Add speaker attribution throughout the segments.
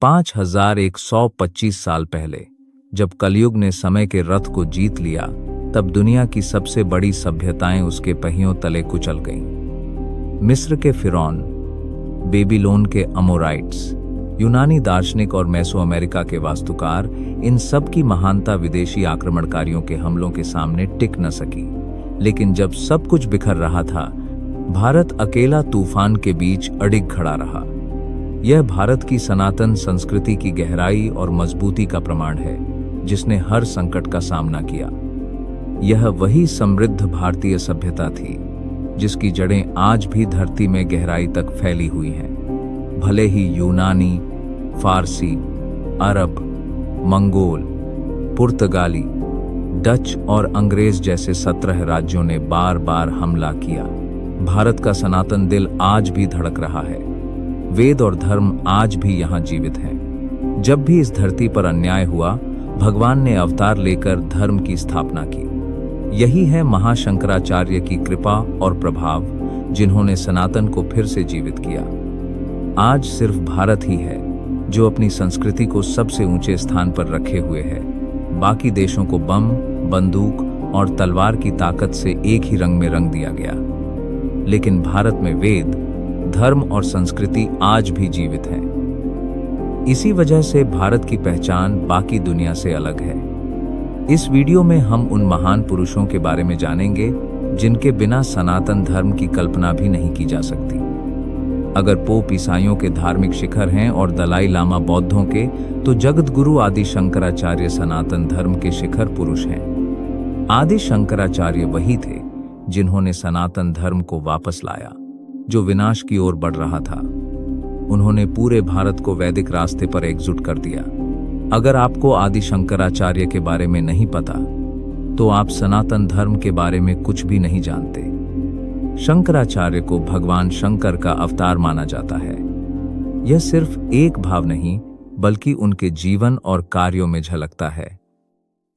Speaker 1: 5125 साल पहले, जब कलयुग ने समय के रथ को जीत लिया, तब दुनिया की सबसे बड़ी सभ्यताएं उसके पहियों तले कुचल गईं। मिस्र के फिरौन, बेबीलोन के अमोराइट्स, यूनानी दार्शनिक और मेसो अमेरिका के वास्तुकार, इन सब की महानता विदेशी आक्रमणकारियों के हमलों के सामने टिक न सकी। लेकिन जब सब कुछ बिखर रहा था, भारत अकेला तूफान के बीच अडिग खड़ा रहा। यह भारत की सनातन संस्कृति की गहराई और मजबूती का प्रमाण है, जिसने हर संकट का सामना किया। यह वही समृद्ध भारतीय सभ्यता थी, जिसकी जड़ें आज भी धरती में गहराई तक फैली हुई हैं। भले ही यूनानी, फारसी, अरब, मंगोल, पुर्तगाली, डच और अंग्रेज जैसे 17 राज्यों ने बार बार हमला किया, भारत का सनातन दिल आज भी धड़क रहा है। वेद और धर्म आज भी यहाँ जीवित हैं। जब भी इस धरती पर अन्याय हुआ, भगवान ने अवतार लेकर धर्म की स्थापना की। यही है महाशंकराचार्य की कृपा और प्रभाव, जिन्होंने सनातन को फिर से जीवित किया। आज सिर्फ भारत ही है जो अपनी संस्कृति को सबसे ऊंचे स्थान पर रखे हुए है। बाकी देशों को बम, बंदूक और तलवार की ताकत से एक ही रंग में रंग दिया गया, लेकिन भारत में वेद, धर्म और संस्कृति आज भी जीवित है। इसी वजह से भारत की पहचान बाकी दुनिया से अलग है। इस वीडियो में हम उन महान पुरुषों के बारे में जानेंगे जिनके बिना सनातन धर्म की कल्पना भी नहीं की जा सकती। अगर पोप ईसाइयों के धार्मिक शिखर हैं और दलाई लामा बौद्धों के, तो जगत गुरु आदि शंकराचार्य सनातन धर्म के शिखर पुरुष हैं। आदि शंकराचार्य वही थे जिन्होंने सनातन धर्म को वापस लाया, जो विनाश की ओर बढ़ रहा था। उन्होंने पूरे भारत को वैदिक रास्ते पर एकजुट कर दिया। अगर आपको आदि शंकराचार्य के बारे में नहीं पता, तो आप सनातन धर्म के बारे में कुछ भी नहीं जानते। शंकराचार्य को भगवान शंकर का अवतार माना जाता है। यह सिर्फ एक भाव नहीं, बल्कि उनके जीवन और कार्यों में झलकता है।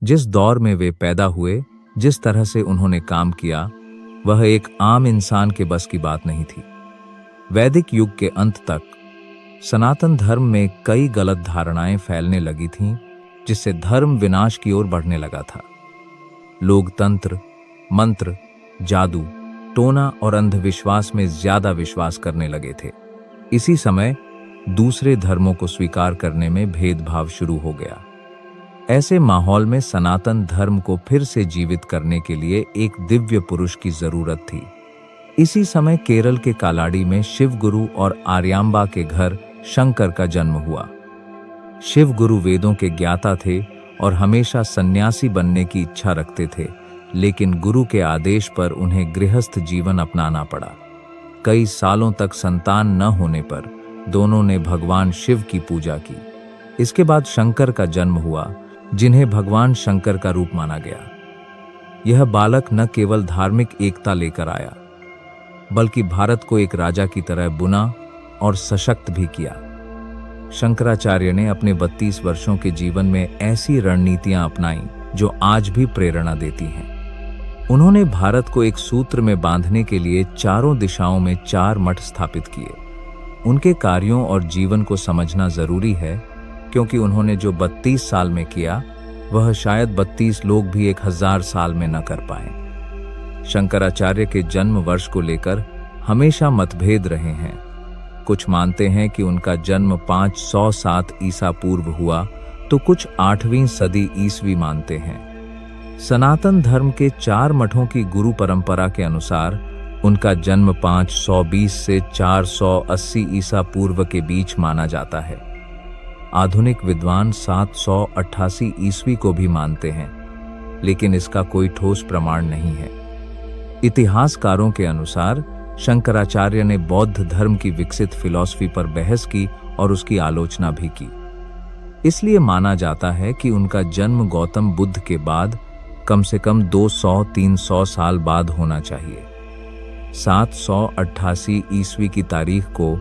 Speaker 1: जिस दौर में वे पैदा हुए, जिस तरह से उन्होंने काम किया, वह एक आम इंसान के बस की बात नहीं थी। वैदिक युग के अंत तक सनातन धर्म में कई गलत धारणाएं फैलने लगी थीं, जिससे धर्म विनाश की ओर बढ़ने लगा था। लोग तंत्र, मंत्र, जादू, टोना और अंधविश्वास में ज्यादा विश्वास करने लगे थे। इसी समय दूसरे धर्मों को स्वीकार करने में भेदभाव शुरू हो गया। ऐसे माहौल में सनातन धर्म को फिर से जीवित करने के लिए एक दिव्य पुरुष की जरूरत थी। इसी समय केरल के कालाडी में शिव गुरु और आर्यांबा के घर शंकर का जन्म हुआ। शिव गुरु वेदों के ज्ञाता थे और हमेशा सन्यासी बनने की इच्छा रखते थे, लेकिन गुरु के आदेश पर उन्हें गृहस्थ जीवन अपनाना पड़ा। कई सालों तक संतान न होने पर दोनों ने भगवान शिव की पूजा की। इसके बाद शंकर का जन्म हुआ, जिन्हें भगवान शंकर का रूप माना गया। यह बालक न केवल धार्मिक एकता लेकर आया, बल्कि भारत को एक राजा की तरह बुना और सशक्त भी किया। शंकराचार्य ने अपने 32 वर्षों के जीवन में ऐसी रणनीतियां अपनाई जो आज भी प्रेरणा देती हैं। उन्होंने भारत को एक सूत्र में बांधने के लिए चारों दिशाओं में 4 मठ स्थापित किए। उनके कार्यों और जीवन को समझना जरूरी है, क्योंकि उन्होंने जो 32 साल में किया, वह शायद 32 लोग भी 1000 साल में न कर पाए। शंकराचार्य के जन्म वर्ष को लेकर हमेशा मतभेद रहे हैं। कुछ मानते हैं कि उनका जन्म 507 ईसा पूर्व हुआ, तो कुछ 8वीं सदी ईसवी मानते हैं। सनातन धर्म के 4 मठों की गुरु परंपरा के अनुसार उनका जन्म 520 से 480 ईसा पूर्व के बीच माना जाता है। आधुनिक विद्वान 788 ईस्वी को भी मानते हैं, लेकिन इसका कोई ठोस प्रमाण नहीं है। इतिहासकारों के अनुसार शंकराचार्य ने बौद्ध धर्म की विकसित फिलॉसफी पर बहस की और उसकी आलोचना भी की। इसलिए माना जाता है कि उनका जन्म गौतम बुद्ध के बाद कम से कम 200-300 साल बाद होना चाहिए। 788 ईस्वी की तारीख को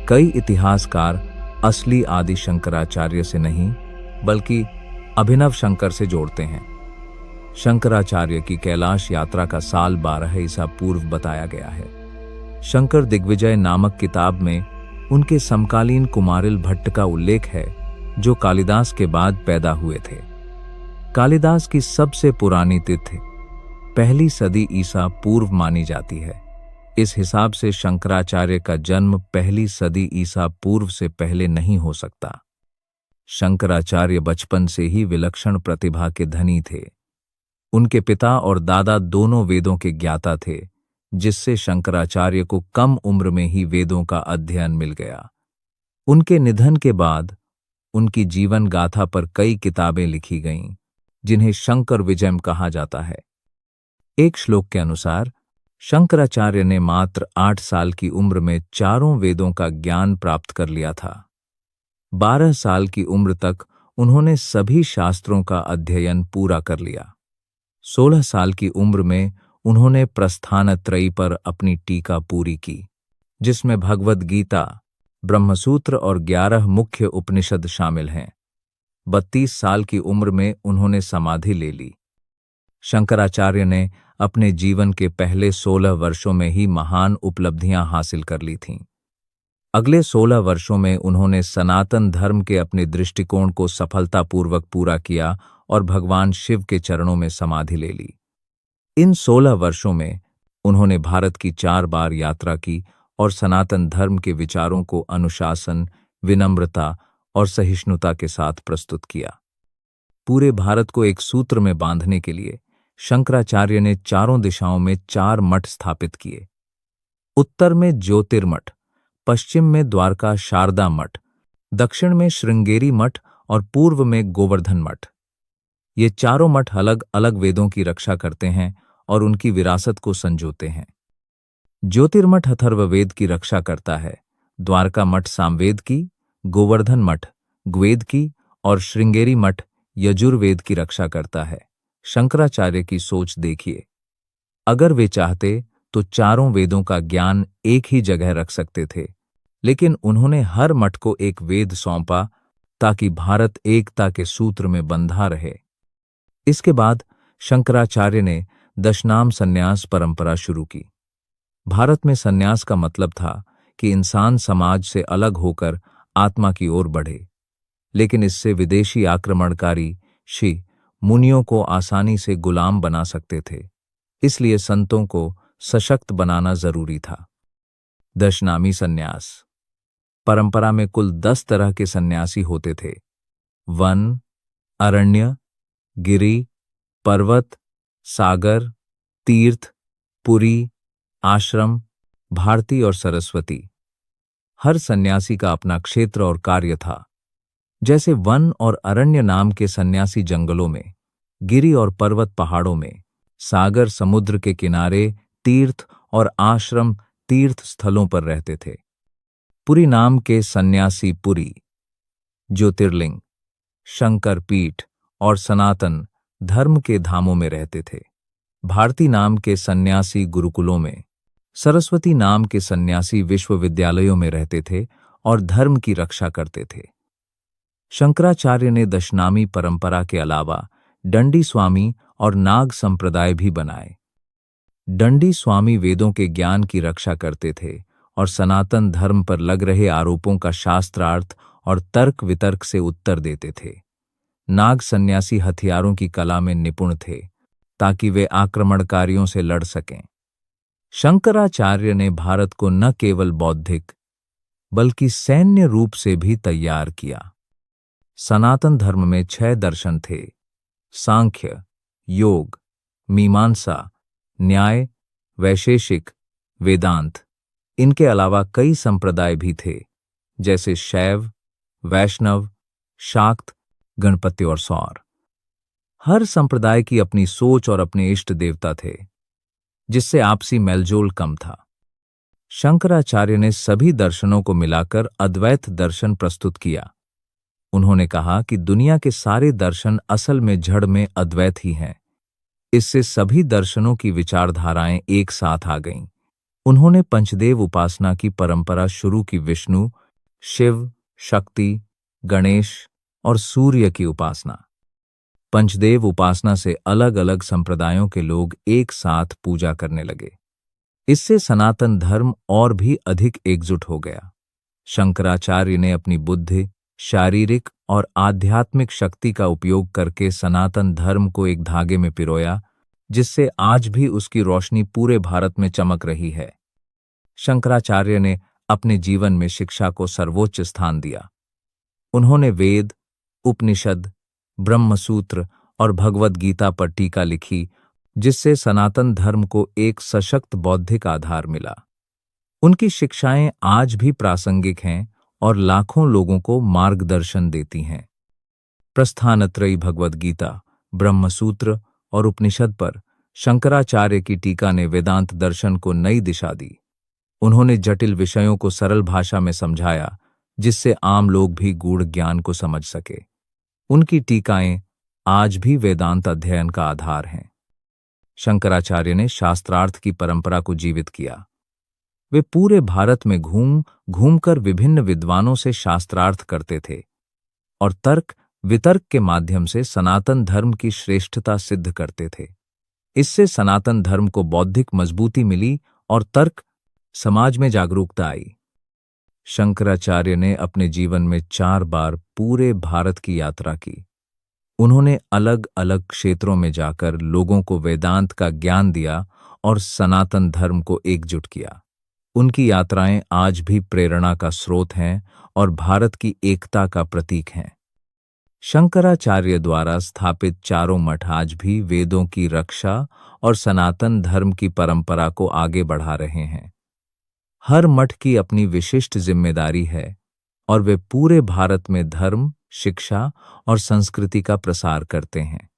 Speaker 1: कई इतिहासकार असली आदि शंकराचार्य से नहीं, बल्कि अभिनव शंकर से जोड़ते हैं। शंकराचार्य की कैलाश यात्रा का साल 12 ईसा पूर्व बताया गया है। शंकर दिग्विजय नामक किताब में उनके समकालीन कुमारिल भट्ट का उल्लेख है, जो कालिदास के बाद पैदा हुए थे। कालिदास की सबसे पुरानी तिथि पहली सदी ईसा पूर्व मानी जाती है। इस हिसाब से शंकराचार्य का जन्म पहली सदी ईसा पूर्व से पहले नहीं हो सकता। शंकराचार्य बचपन से ही विलक्षण प्रतिभा के धनी थे। उनके पिता और दादा दोनों वेदों के ज्ञाता थे, जिससे शंकराचार्य को कम उम्र में ही वेदों का अध्ययन मिल गया। उनके निधन के बाद उनकी जीवन गाथा पर कई किताबें लिखी गईं, जिन्हें शंकर विजयम कहा जाता है। एक श्लोक के अनुसार शंकराचार्य ने मात्र 8 साल की उम्र में चारों वेदों का ज्ञान प्राप्त कर लिया था। 12 साल की उम्र तक उन्होंने सभी शास्त्रों का अध्ययन पूरा कर लिया। 16 साल की उम्र में उन्होंने प्रस्थानत्रयी पर अपनी टीका पूरी की, जिसमें भगवद गीता, ब्रह्मसूत्र और 11 मुख्य उपनिषद शामिल हैं। 32 साल की उम्र में उन्होंने समाधि ले ली। शंकराचार्य ने अपने जीवन के पहले 16 वर्षों में ही महान उपलब्धियां हासिल कर ली थीं। अगले 16 वर्षों में उन्होंने सनातन धर्म के अपने दृष्टिकोण को सफलतापूर्वक पूरा किया और भगवान शिव के चरणों में समाधि ले ली। इन 16 वर्षों में उन्होंने भारत की 4 बार यात्रा की और सनातन धर्म के विचारों को अनुशासन, विनम्रता और सहिष्णुता के साथ प्रस्तुत किया। पूरे भारत को एक सूत्र में बांधने के लिए शंकराचार्य ने चारों दिशाओं में 4 मठ स्थापित किए। उत्तर में ज्योतिर्मठ, पश्चिम में द्वारका शारदा मठ, दक्षिण में श्रृंगेरी मठ और पूर्व में गोवर्धन मठ। ये चारों मठ अलग अलग वेदों की रक्षा करते हैं और उनकी विरासत को संजोते हैं। ज्योतिर्मठ अथर्ववेद की रक्षा करता है, द्वारका मठ सामवेद की, गोवर्धन मठ ग्वेद की और श्रृंगेरी मठ यजुर्वेद की रक्षा करता है। शंकराचार्य की सोच देखिए, अगर वे चाहते तो चारों वेदों का ज्ञान एक ही जगह रख सकते थे, लेकिन उन्होंने हर मठ को एक वेद सौंपा ताकि भारत एकता के सूत्र में बंधा रहे। इसके बाद शंकराचार्य ने दशनाम संन्यास परंपरा शुरू की। भारत में संन्यास का मतलब था कि इंसान समाज से अलग होकर आत्मा की ओर बढ़े, लेकिन इससे विदेशी आक्रमणकारी ऋषि मुनियों को आसानी से गुलाम बना सकते थे। इसलिए संतों को सशक्त बनाना जरूरी था। दशनामी संन्यास परंपरा में कुल 10 तरह के सन्यासी होते थे। वन, अरण्य, गिरि, पर्वत, सागर, तीर्थ, पुरी, आश्रम, भारती और सरस्वती। हर सन्यासी का अपना क्षेत्र और कार्य था। जैसे वन और अरण्य नाम के सन्यासी जंगलों में, गिरि और पर्वत पहाड़ों में, सागर समुद्र के किनारे, तीर्थ और आश्रम तीर्थ स्थलों पर रहते थे। पुरी नाम के सन्यासी पुरी, ज्योतिर्लिंग, शंकर पीठ और सनातन धर्म के धामों में रहते थे। भारती नाम के सन्यासी गुरुकुलों में, सरस्वती नाम के सन्यासी विश्वविद्यालयों में रहते थे और धर्म की रक्षा करते थे। शंकराचार्य ने दशनामी परंपरा के अलावा दंडी स्वामी और नाग संप्रदाय भी बनाए। दंडी स्वामी वेदों के ज्ञान की रक्षा करते थे और सनातन धर्म पर लग रहे आरोपों का शास्त्रार्थ और तर्क वितर्क से उत्तर देते थे। नाग सन्यासी हथियारों की कला में निपुण थे ताकि वे आक्रमणकारियों से लड़ सकें। शंकराचार्य ने भारत को न केवल बौद्धिक बल्कि सैन्य रूप से भी तैयार किया। सनातन धर्म में 6 दर्शन थे: सांख्य, योग, मीमांसा, न्याय, वैशेषिक, वेदांत। इनके अलावा कई संप्रदाय भी थे, जैसे शैव, वैष्णव, शाक्त, गणपति और सौर। हर संप्रदाय की अपनी सोच और अपने इष्ट देवता थे, जिससे आपसी मेलजोल कम था। शंकराचार्य ने सभी दर्शनों को मिलाकर अद्वैत दर्शन प्रस्तुत किया। उन्होंने कहा कि दुनिया के सारे दर्शन असल में जड़ में अद्वैत ही हैं। इससे सभी दर्शनों की विचारधाराएं एक साथ आ गईं। उन्होंने पंचदेव उपासना की परंपरा शुरू की। विष्णु, शिव, शक्ति, गणेश और सूर्य की उपासना। पंचदेव उपासना से अलग अलग संप्रदायों के लोग एक साथ पूजा करने लगे। इससे सनातन धर्म और भी अधिक एकजुट हो गया। शंकराचार्य ने अपनी बुद्धि, शारीरिक और आध्यात्मिक शक्ति का उपयोग करके सनातन धर्म को एक धागे में पिरोया, जिससे आज भी उसकी रोशनी पूरे भारत में चमक रही है। शंकराचार्य ने अपने जीवन में शिक्षा को सर्वोच्च स्थान दिया। उन्होंने वेद, उपनिषद, ब्रह्मसूत्र और भगवद गीता पर टीका लिखी, जिससे सनातन धर्म को एक सशक्त बौद्धिक आधार मिला। उनकी शिक्षाएं आज भी प्रासंगिक हैं और लाखों लोगों को मार्गदर्शन देती हैं। प्रस्थानत्रयी भगवद गीता, ब्रह्मसूत्र और उपनिषद पर शंकराचार्य की टीका ने वेदांत दर्शन को नई दिशा दी। उन्होंने जटिल विषयों को सरल भाषा में समझाया, जिससे आम लोग भी गूढ़ ज्ञान को समझ सके। उनकी टीकाएं आज भी वेदांत अध्ययन का आधार हैं। शंकराचार्य ने शास्त्रार्थ की परंपरा को जीवित किया। वे पूरे भारत में घूम घूमकर विभिन्न विद्वानों से शास्त्रार्थ करते थे और तर्क वितर्क के माध्यम से सनातन धर्म की श्रेष्ठता सिद्ध करते थे। इससे सनातन धर्म को बौद्धिक मजबूती मिली और तर्क समाज में जागरूकता आई। शंकराचार्य ने अपने जीवन में 4 बार पूरे भारत की यात्रा की। उन्होंने अलग अलग क्षेत्रों में जाकर लोगों को वेदांत का ज्ञान दिया और सनातन धर्म को एकजुट किया। उनकी यात्राएं आज भी प्रेरणा का स्रोत हैं और भारत की एकता का प्रतीक हैं। शंकराचार्य द्वारा स्थापित चारों मठ आज भी वेदों की रक्षा और सनातन धर्म की परंपरा को आगे बढ़ा रहे हैं। हर मठ की अपनी विशिष्ट जिम्मेदारी है और वे पूरे भारत में धर्म, शिक्षा और संस्कृति का प्रसार करते हैं।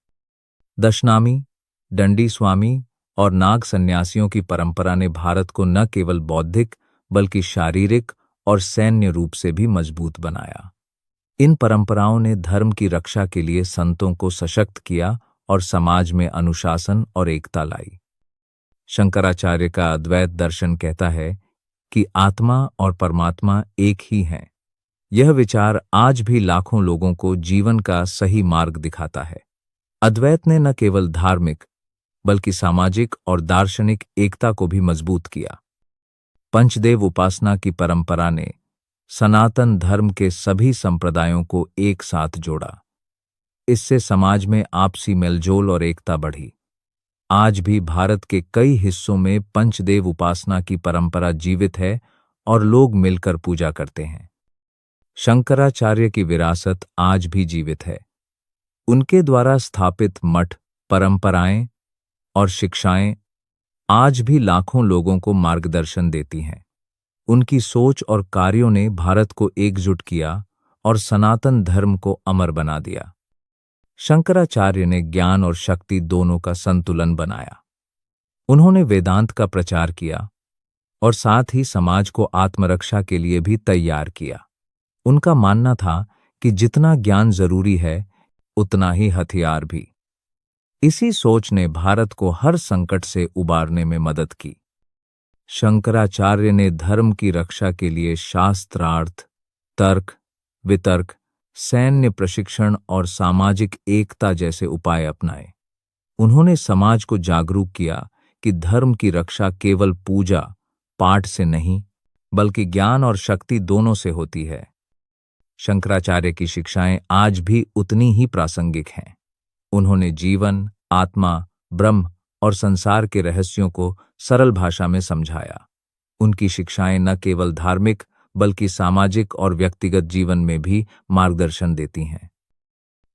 Speaker 1: दशनामी, दंडी स्वामी और नाग सन्यासियों की परंपरा ने भारत को न केवल बौद्धिक बल्कि शारीरिक और सैन्य रूप से भी मजबूत बनाया। इन परंपराओं ने धर्म की रक्षा के लिए संतों को सशक्त किया और समाज में अनुशासन और एकता लाई। शंकराचार्य का अद्वैत दर्शन कहता है कि आत्मा और परमात्मा एक ही हैं। यह विचार आज भी लाखों लोगों को जीवन का सही मार्ग दिखाता है। अद्वैत ने न केवल धार्मिक बल्कि सामाजिक और दार्शनिक एकता को भी मजबूत किया। पंचदेव उपासना की परंपरा ने सनातन धर्म के सभी संप्रदायों को एक साथ जोड़ा। इससे समाज में आपसी मेलजोल और एकता बढ़ी। आज भी भारत के कई हिस्सों में पंचदेव उपासना की परंपरा जीवित है और लोग मिलकर पूजा करते हैं। शंकराचार्य की विरासत आज भी जीवित है। उनके द्वारा स्थापित मठ, परंपराएं और शिक्षाएं आज भी लाखों लोगों को मार्गदर्शन देती हैं। उनकी सोच और कार्यों ने भारत को एकजुट किया और सनातन धर्म को अमर बना दिया। शंकराचार्य ने ज्ञान और शक्ति दोनों का संतुलन बनाया। उन्होंने वेदांत का प्रचार किया और साथ ही समाज को आत्मरक्षा के लिए भी तैयार किया। उनका मानना था कि जितना ज्ञान जरूरी है, उतना ही हथियार भी। इसी सोच ने भारत को हर संकट से उबारने में मदद की। शंकराचार्य ने धर्म की रक्षा के लिए शास्त्रार्थ, तर्क, वितर्क, सैन्य प्रशिक्षण और सामाजिक एकता जैसे उपाय अपनाए। उन्होंने समाज को जागरूक किया कि धर्म की रक्षा केवल पूजा पाठ से नहीं, बल्कि ज्ञान और शक्ति दोनों से होती है। शंकराचार्य की शिक्षाएं आज भी उतनी ही प्रासंगिक हैं। उन्होंने जीवन, आत्मा, ब्रह्म और संसार के रहस्यों को सरल भाषा में समझाया। उनकी शिक्षाएं न केवल धार्मिक बल्कि सामाजिक और व्यक्तिगत जीवन में भी मार्गदर्शन देती हैं।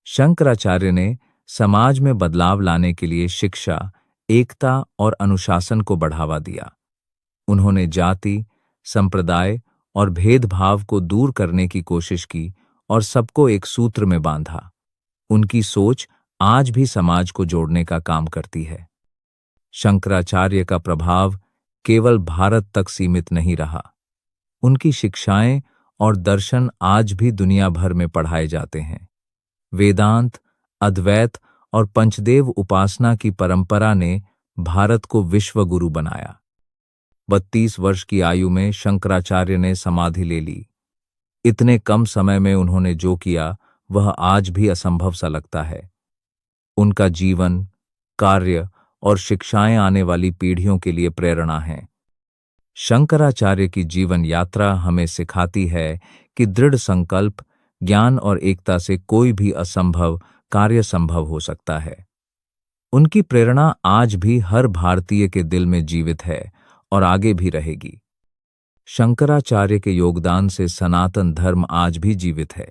Speaker 1: शंकराचार्य ने समाज में बदलाव लाने के लिए शिक्षा, एकता और अनुशासन को बढ़ावा दिया। उन्होंने जाति, संप्रदाय और भेदभाव को दूर करने की कोशिश की और सबको एक सूत्र में बांधा। उनकी सोच आज भी समाज को जोड़ने का काम करती है। शंकराचार्य का प्रभाव केवल भारत तक सीमित नहीं रहा। उनकी शिक्षाएं और दर्शन आज भी दुनिया भर में पढ़ाए जाते हैं। वेदांत, अद्वैत और पंचदेव उपासना की परंपरा ने भारत को विश्वगुरु बनाया। 32 वर्ष की आयु में शंकराचार्य ने समाधि ले ली। इतने कम समय में उन्होंने जो किया वह आज भी असंभव सा लगता है। उनका जीवन, कार्य और शिक्षाएं आने वाली पीढ़ियों के लिए प्रेरणा हैं। शंकराचार्य की जीवन यात्रा हमें सिखाती है कि दृढ़ संकल्प, ज्ञान और एकता से कोई भी असंभव कार्य संभव हो सकता है। उनकी प्रेरणा आज भी हर भारतीय के दिल में जीवित है और आगे भी रहेगी। शंकराचार्य के योगदान से सनातन धर्म आज भी जीवित है।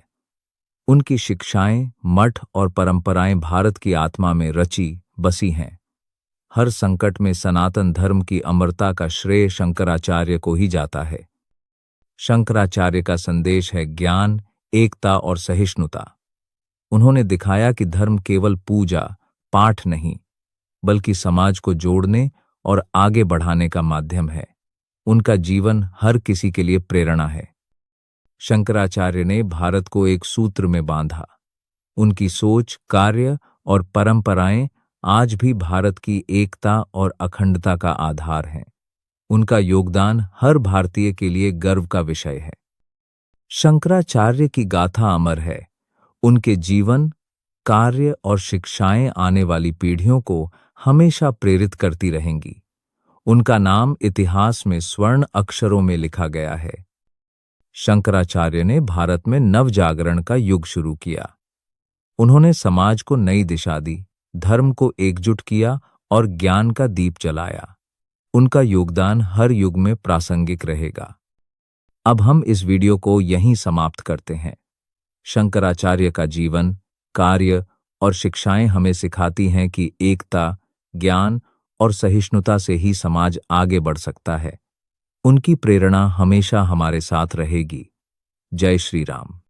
Speaker 1: उनकी शिक्षाएं, मठ और परंपराएं भारत की आत्मा में रची बसी हैं। हर संकट में सनातन धर्म की अमरता का श्रेय शंकराचार्य को ही जाता है। शंकराचार्य का संदेश है ज्ञान, एकता और सहिष्णुता। उन्होंने दिखाया कि धर्म केवल पूजा पाठ नहीं, बल्कि समाज को जोड़ने और आगे बढ़ाने का माध्यम है। उनका जीवन हर किसी के लिए प्रेरणा है। शंकराचार्य ने भारत को एक सूत्र में बांधा। उनकी सोच, कार्य और परंपराएं आज भी भारत की एकता और अखंडता का आधार हैं। उनका योगदान हर भारतीय के लिए गर्व का विषय है। शंकराचार्य की गाथा अमर है। उनके जीवन, कार्य और शिक्षाएं आने वाली पीढ़ियों को हमेशा प्रेरित करती रहेंगी। उनका नाम इतिहास में स्वर्ण अक्षरों में लिखा गया है। शंकराचार्य ने भारत में नवजागरण का युग शुरू किया। उन्होंने समाज को नई दिशा दी, धर्म को एकजुट किया और ज्ञान का दीप जलाया। उनका योगदान हर युग में प्रासंगिक रहेगा। अब हम इस वीडियो को यहीं समाप्त करते हैं। शंकराचार्य का जीवन, कार्य और शिक्षाएं हमें सिखाती हैं कि एकता, ज्ञान और सहिष्णुता से ही समाज आगे बढ़ सकता है। उनकी प्रेरणा हमेशा हमारे साथ रहेगी। जय श्री राम।